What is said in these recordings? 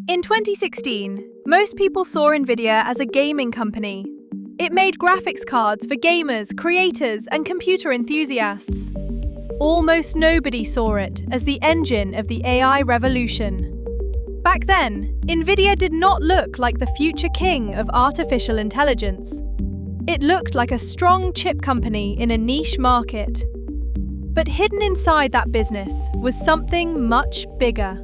In 2016, most people saw NVIDIA as a gaming company. It made graphics cards for gamers, creators, and computer enthusiasts. Almost nobody saw it as the engine of the AI revolution. Back then, NVIDIA did not look like the future king of artificial intelligence. It looked like a strong chip company in a niche market. But hidden inside that business was something much bigger.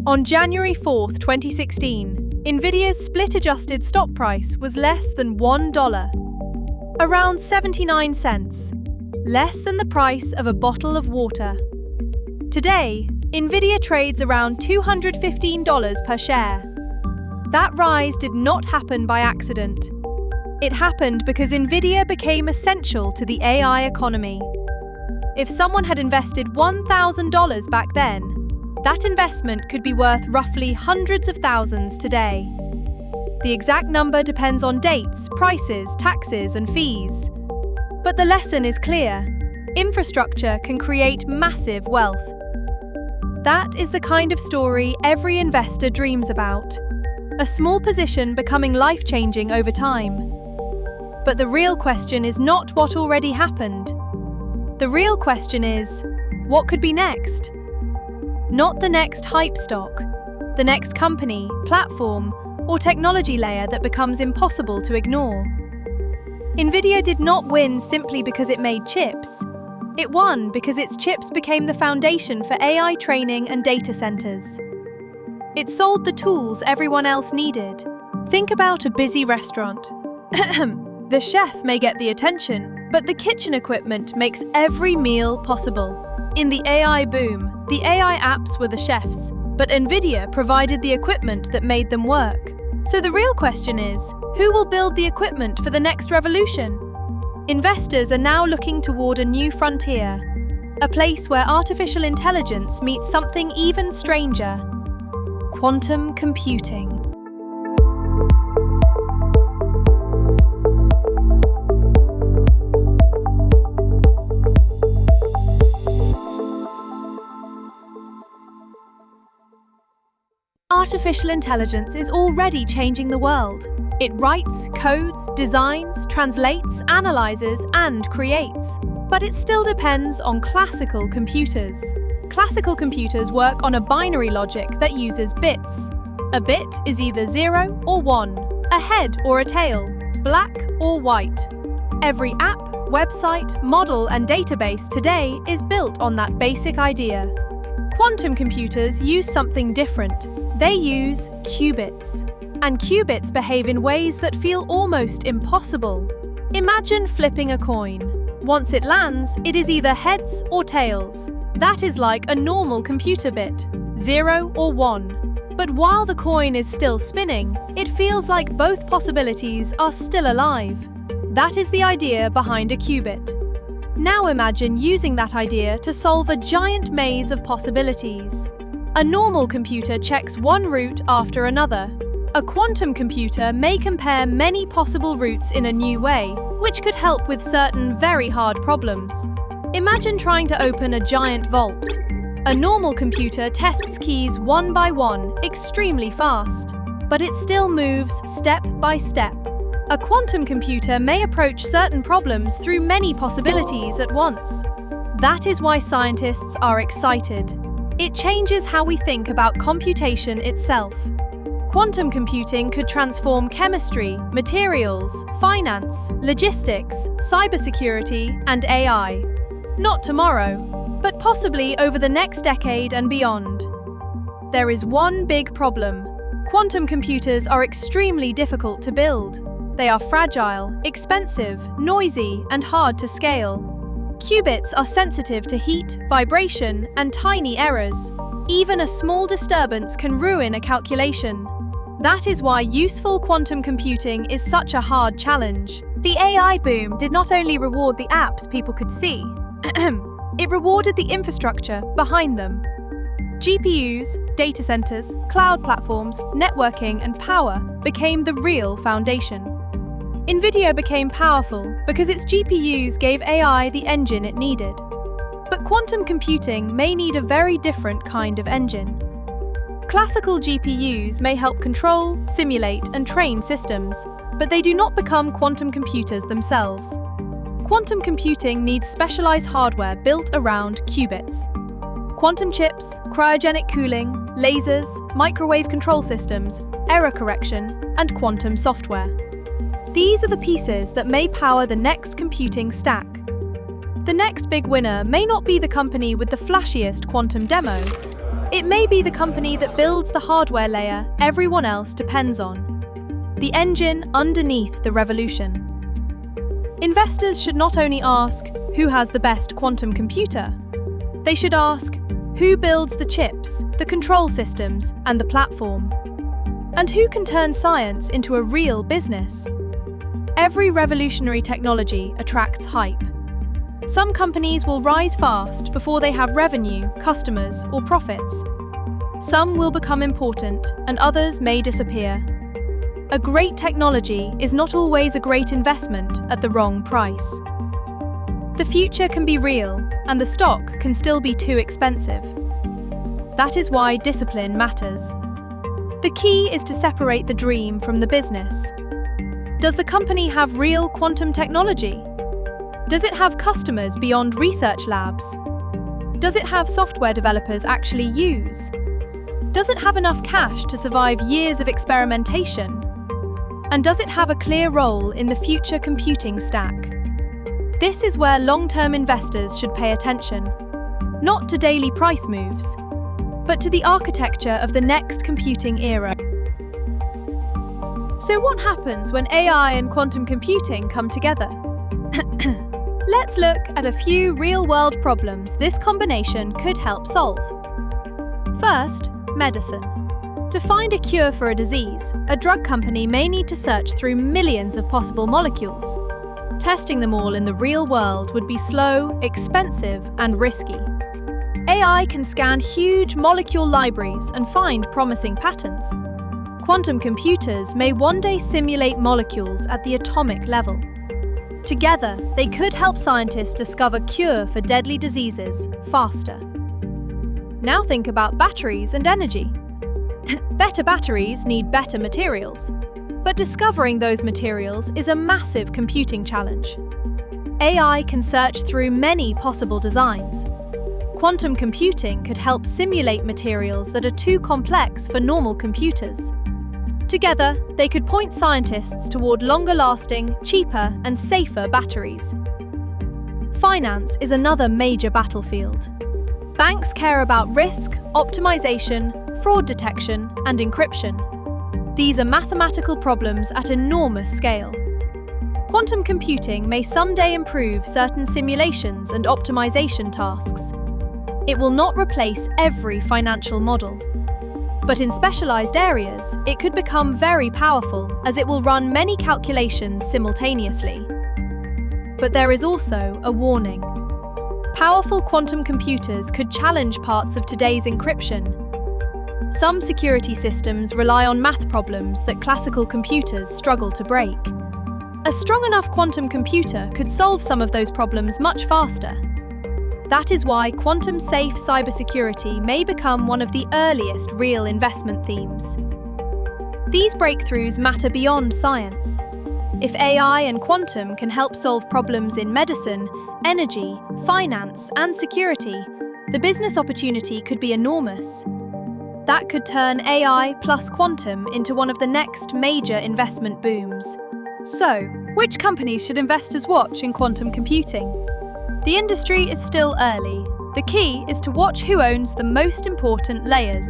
On January 4, 2016, NVIDIA's split-adjusted stock price was less than $1, around 79 cents, less than the price of a bottle of water. Today, NVIDIA trades around $215 per share. That rise did not happen by accident. It happened because NVIDIA became essential to the AI economy. If someone had invested $1,000 back then, that investment could be worth roughly hundreds of thousands today. The exact number depends on dates, prices, taxes, and fees. But the lesson is clear: infrastructure can create massive wealth. That is the kind of story every investor dreams about. A small position becoming life-changing over time. But the real question is not what already happened. The real question is, what could be next? Not the next hype stock, the next company, platform, or technology layer that becomes impossible to ignore. NVIDIA did not win simply because it made chips. It won because its chips became the foundation for AI training and data centers. It sold the tools everyone else needed. Think about a busy restaurant. The chef may get the attention, but the kitchen equipment makes every meal possible. In the AI boom, the AI apps were the chefs, but NVIDIA provided the equipment that made them work. So the real question is, who will build the equipment for the next revolution? Investors are now looking toward a new frontier, a place where artificial intelligence meets something even stranger: quantum computing. Artificial intelligence is already changing the world. It writes, codes, designs, translates, analyzes, and creates. But it still depends on classical computers. Classical computers work on a binary logic that uses bits. A bit is either 0 or 1, a head or a tail, black or white. Every app, website, model, and database today is built on that basic idea. Quantum computers use something different. They use qubits. And qubits behave in ways that feel almost impossible. Imagine flipping a coin. Once it lands, it is either heads or tails. That is like a normal computer bit, 0 or 1. But while the coin is still spinning, it feels like both possibilities are still alive. That is the idea behind a qubit. Now imagine using that idea to solve a giant maze of possibilities. A normal computer checks one route after another. A quantum computer may compare many possible routes in a new way, which could help with certain very hard problems. Imagine trying to open a giant vault. A normal computer tests keys one by one, extremely fast, but it still moves step by step. A quantum computer may approach certain problems through many possibilities at once. That is why scientists are excited. It changes how we think about computation itself. Quantum computing could transform chemistry, materials, finance, logistics, cybersecurity, and AI. Not tomorrow, but possibly over the next decade and beyond. There is one big problem. Quantum computers are extremely difficult to build. They are fragile, expensive, noisy, and hard to scale. Qubits are sensitive to heat, vibration, and tiny errors. Even a small disturbance can ruin a calculation. That is why useful quantum computing is such a hard challenge. The AI boom did not only reward the apps people could see, it rewarded the infrastructure behind them. GPUs, data centers, cloud platforms, networking, and power became the real foundation. NVIDIA became powerful because its GPUs gave AI the engine it needed. But quantum computing may need a very different kind of engine. Classical GPUs may help control, simulate, and train systems, but they do not become quantum computers themselves. Quantum computing needs specialized hardware built around qubits. Quantum chips, cryogenic cooling, lasers, microwave control systems, error correction, and quantum software. These are the pieces that may power the next computing stack. The next big winner may not be the company with the flashiest quantum demo. It may be the company that builds the hardware layer everyone else depends on. The engine underneath the revolution. Investors should not only ask, who has the best quantum computer? They should ask, who builds the chips, the control systems, and the platform? And who can turn science into a real business? Every revolutionary technology attracts hype. Some companies will rise fast before they have revenue, customers, or profits. Some will become important, and others may disappear. A great technology is not always a great investment at the wrong price. The future can be real, and the stock can still be too expensive. That is why discipline matters. The key is to separate the dream from the business. Does the company have real quantum technology? Does it have customers beyond research labs? Does it have software developers actually use? Does it have enough cash to survive years of experimentation? And does it have a clear role in the future computing stack? This is where long-term investors should pay attention, not to daily price moves, but to the architecture of the next computing era. So what happens when AI and quantum computing come together? Let's look at a few real-world problems this combination could help solve. First, medicine. To find a cure for a disease, a drug company may need to search through millions of possible molecules. Testing them all in the real world would be slow, expensive, and risky. AI can scan huge molecule libraries and find promising patterns. Quantum computers may one day simulate molecules at the atomic level. Together, they could help scientists discover cure for deadly diseases faster. Now think about batteries and energy. Better batteries need better materials, but discovering those materials is a massive computing challenge. AI can search through many possible designs. Quantum computing could help simulate materials that are too complex for normal computers. Together, they could point scientists toward longer-lasting, cheaper, and safer batteries. Finance is another major battlefield. Banks care about risk, optimization, fraud detection, and encryption. These are mathematical problems at enormous scale. Quantum computing may someday improve certain simulations and optimization tasks. It will not replace every financial model. But in specialized areas, it could become very powerful as it will run many calculations simultaneously. But there is also a warning. Powerful quantum computers could challenge parts of today's encryption. Some security systems rely on math problems that classical computers struggle to break. A strong enough quantum computer could solve some of those problems much faster. That is why quantum-safe cybersecurity may become one of the earliest real investment themes. These breakthroughs matter beyond science. If AI and quantum can help solve problems in medicine, energy, finance, and security, the business opportunity could be enormous. That could turn AI plus quantum into one of the next major investment booms. So, which companies should investors watch in quantum computing? The industry is still early. The key is to watch who owns the most important layers.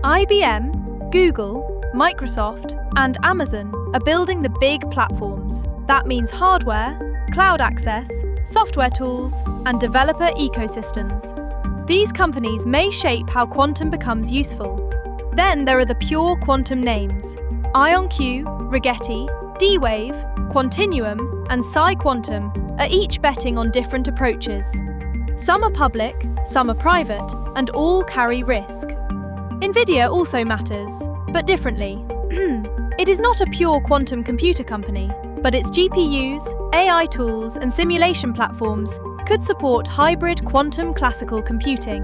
IBM, Google, Microsoft, and Amazon are building the big platforms. That means hardware, cloud access, software tools, and developer ecosystems. These companies may shape how quantum becomes useful. Then there are the pure quantum names. IonQ, Rigetti, D-Wave, Quantinuum, and PsiQuantum are each betting on different approaches. Some are public, some are private, and all carry risk. NVIDIA also matters, but differently. It is not a pure quantum computer company, but its GPUs, AI tools, and simulation platforms could support hybrid quantum classical computing.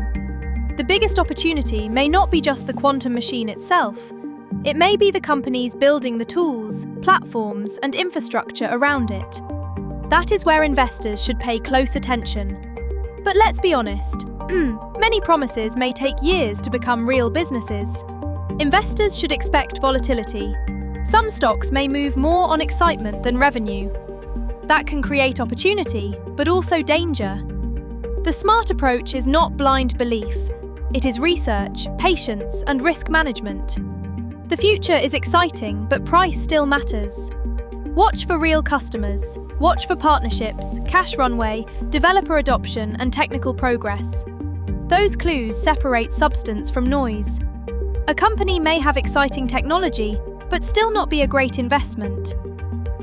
The biggest opportunity may not be just the quantum machine itself. It may be the companies building the tools, platforms, and infrastructure around it. That is where investors should pay close attention. But let's be honest, many promises may take years to become real businesses. Investors should expect volatility. Some stocks may move more on excitement than revenue. That can create opportunity, but also danger. The smart approach is not blind belief. It is research, patience, and risk management. The future is exciting, but price still matters. Watch for real customers. Watch for partnerships, cash runway, developer adoption, and technical progress. Those clues separate substance from noise. A company may have exciting technology, but still not be a great investment.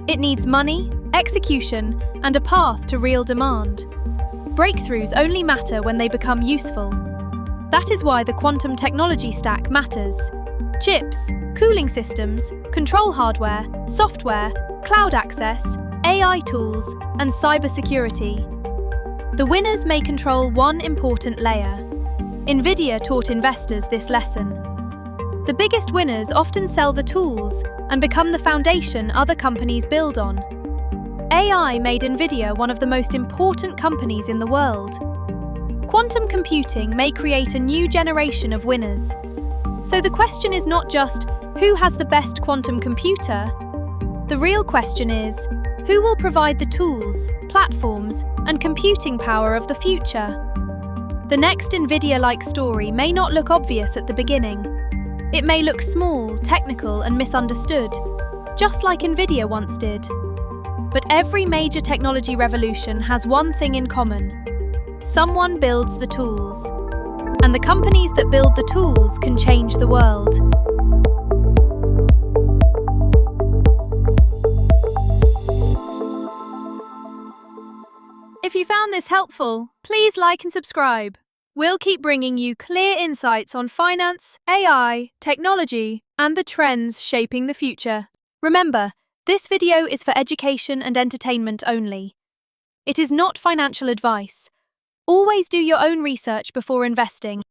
It needs money, execution, and a path to real demand. Breakthroughs only matter when they become useful. That is why the quantum technology stack matters. Chips, cooling systems, control hardware, software, cloud access, AI tools, and cybersecurity. The winners may control one important layer. NVIDIA taught investors this lesson. The biggest winners often sell the tools and become the foundation other companies build on. AI made NVIDIA one of the most important companies in the world. Quantum computing may create a new generation of winners. So the question is not just who has the best quantum computer. The real question is, who will provide the tools, platforms, and computing power of the future? The next NVIDIA-like story may not look obvious at the beginning. It may look small, technical, and misunderstood, just like NVIDIA once did. But every major technology revolution has one thing in common. Someone builds the tools. And the companies that build the tools can change the world. If you found this helpful, please like and subscribe. We'll keep bringing you clear insights on finance, AI, technology, and the trends shaping the future. Remember, this video is for education and entertainment only. It is not financial advice. Always do your own research before investing.